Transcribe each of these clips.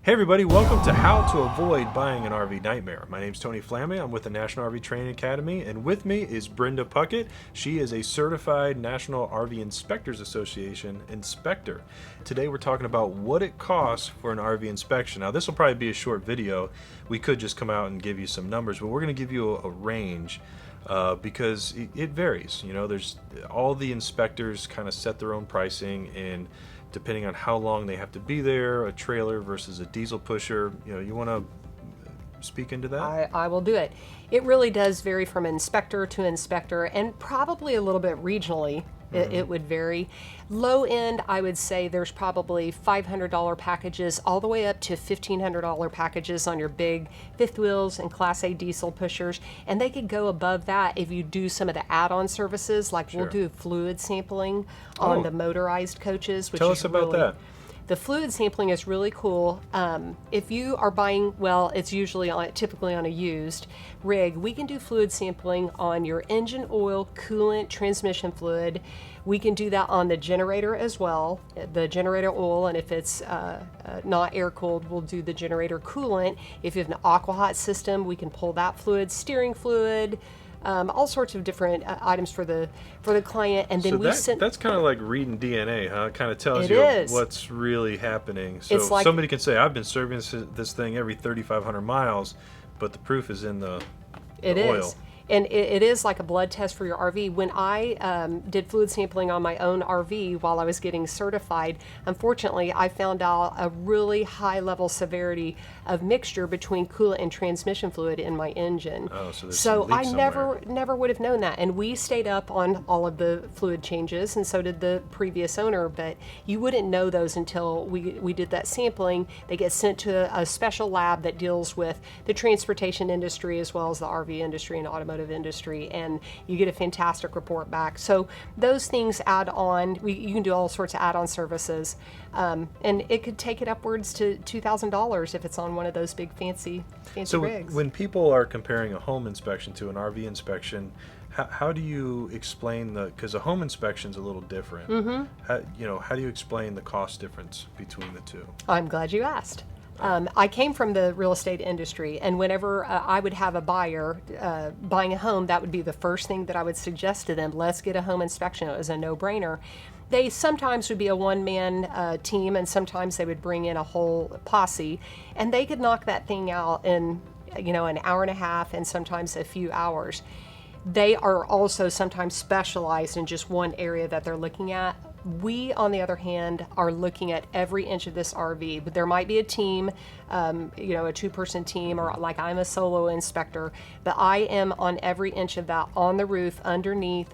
Hey everybody, welcome to How to Avoid Buying an RV Nightmare. My name's Tony Flamme. I'm with the National RV Training Academy, and with me is Brenda Puckett. She is a certified National RV Inspectors Association inspector. Today we're talking about what it costs for an RV inspection. Now this will probably be a short video. We could just come out and give you some numbers, but we're going to give you a range because it varies. You know, there's all the inspectors kind of set their own pricing, and depending on how long they have to be there, a trailer versus a diesel pusher. You know, you want to speak into that? I will do it. It really does vary from inspector to inspector, and probably a little bit regionally. It would vary. Low end, I would say there's probably $500 packages all the way up to $1,500 packages on your big fifth wheels and Class A diesel pushers. And they could go above that if you do some of the add-on services, like Sure. we'll do fluid sampling on the motorized coaches. Which Tell is us about really, that. The fluid sampling is really cool. If you are buying, well, it's usually typically on a used rig. We can do fluid sampling on your engine oil, coolant, transmission fluid. We can do that on the generator as well, the generator oil, and if it's not air cooled, we'll do the generator coolant. If you have an aqua hot system, we can pull that fluid, steering fluid. All sorts of different items for the client, and then So that's kind of like reading DNA, huh? It kind of tells It you is. what's really happening. So It's like- somebody can say, I've been servicing this thing every 3,500 miles, but the proof is in the oil. is. And it is like a blood test for your RV. When I did fluid sampling on my own RV while I was getting certified, unfortunately, I found out a really high level severity of mixture between coolant and transmission fluid in my engine. Oh, so there's some I leak somewhere. never would have known that. And we stayed up on all of the fluid changes, and so did the previous owner. But you wouldn't know those until we did that sampling. They get sent to a special lab that deals with the transportation industry as well as the RV industry and automotive industry, and you get a fantastic report back. So those things add on. You can do all sorts of add-on services, and it could take it upwards to $2,000 if it's on one of those big fancy So rigs. when people are comparing a home inspection to an RV inspection, how do you explain because a home inspection is a little different. How do you explain the cost difference between the two? I'm glad you asked. I came from the real estate industry, and whenever I would have a buyer buying a home, that would be the first thing that I would suggest to them. Let's get a home inspection. It was a no-brainer. They sometimes would be a one-man team, and sometimes they would bring in a whole posse, and they could knock that thing out in an hour and a half and sometimes a few hours. They are also sometimes specialized in just one area that they're looking at. We, on the other hand, are looking at every inch of this RV, but there might be a team, a two-person team, or like I'm a solo inspector, but I am on every inch of that, on the roof, underneath,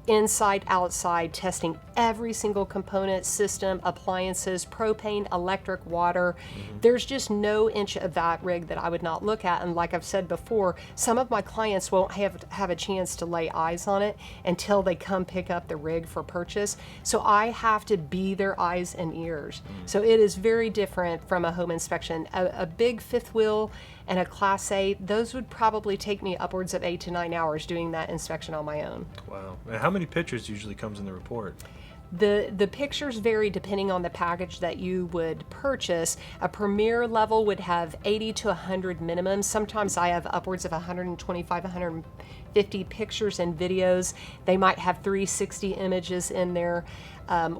inside, outside, testing every single component, system, appliances, propane, electric, water. There's just no inch of that rig that I would not look at. And like I've said before, some of my clients won't have a chance to lay eyes on it until they come pick up the rig for purchase. So I have to be their eyes and ears. So it is very different from a home inspection. A big fifth wheel and a Class A, those would probably take me upwards of 8 to 9 hours doing that inspection on my own. Wow. And how many pictures usually comes in the report? The pictures vary depending on the package that you would purchase. A premier level would have 80 to 100 minimum. Sometimes I have upwards of 125, 150 pictures and videos. They might have 360 images in there.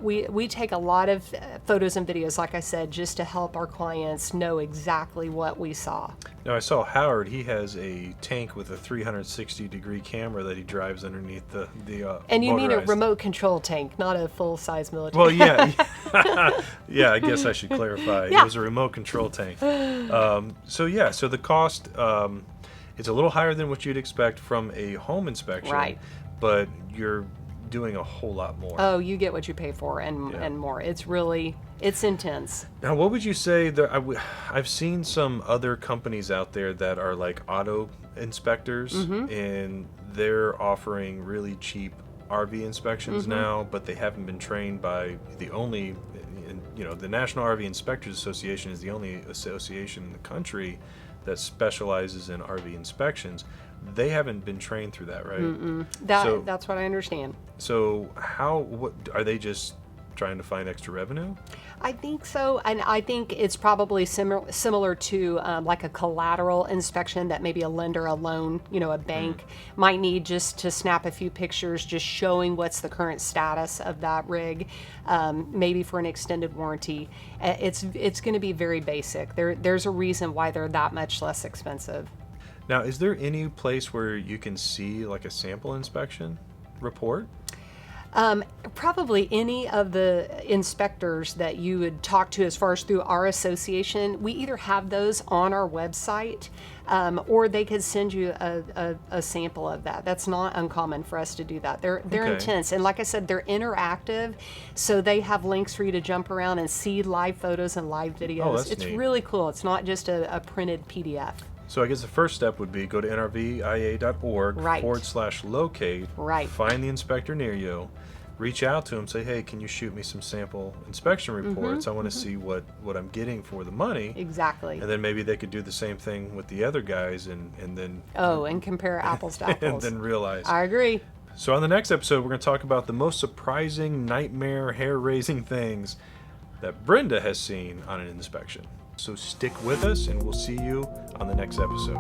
We take a lot of photos and videos, like I said, just to help our clients know exactly what we saw. Now I saw Howard. He has a tank with a 360-degree camera that he drives underneath the And you mean a motorized. remote control tank, not a full-size military. Well, yeah, yeah. I guess I should clarify. Yeah. It was a remote control tank. So the cost is a little higher than what you'd expect from a home inspection, Right. But you're doing a whole lot more. Oh, you get what you pay for and more. It's intense. Now, what would you say? I've seen some other companies out there that are like auto inspectors, and they're offering really cheap RV inspections now, but they haven't been trained by the National RV Inspectors Association is the only association in the country that specializes in RV inspections. They haven't been trained through that, right? That's what I understand. So what are they just trying to find extra revenue? I think so, and I think it's probably similar to like a collateral inspection that maybe a lender, a loan, a bank might need, just to snap a few pictures, just showing what's the current status of that rig, maybe for an extended warranty. It's going to be very basic. There's a reason why they're that much less expensive. Now, is there any place where you can see like a sample inspection report? Probably any of the inspectors that you would talk to as far as through our association. We either have those on our website, or they could send you a sample of that. That's not uncommon for us to do that. They're Okay. intense, and like I said, they're interactive, so they have links for you to jump around and see live photos and live videos. Oh, that's it's neat. really cool. It's not just a printed PDF. So I guess the first step would be go to nrvia.org Right. /locate, Right. find the inspector near you, reach out to him, say, hey, can you shoot me some sample inspection reports? I want to see what I'm getting for the money. Exactly. And then maybe they could do the same thing with the other guys and then Oh, and compare apples to and apples. then realize. I agree. So on the next episode, we're going to talk about the most surprising, nightmare, hair-raising things that Brenda has seen on an inspection. So stick with us, and we'll see you on the next episode.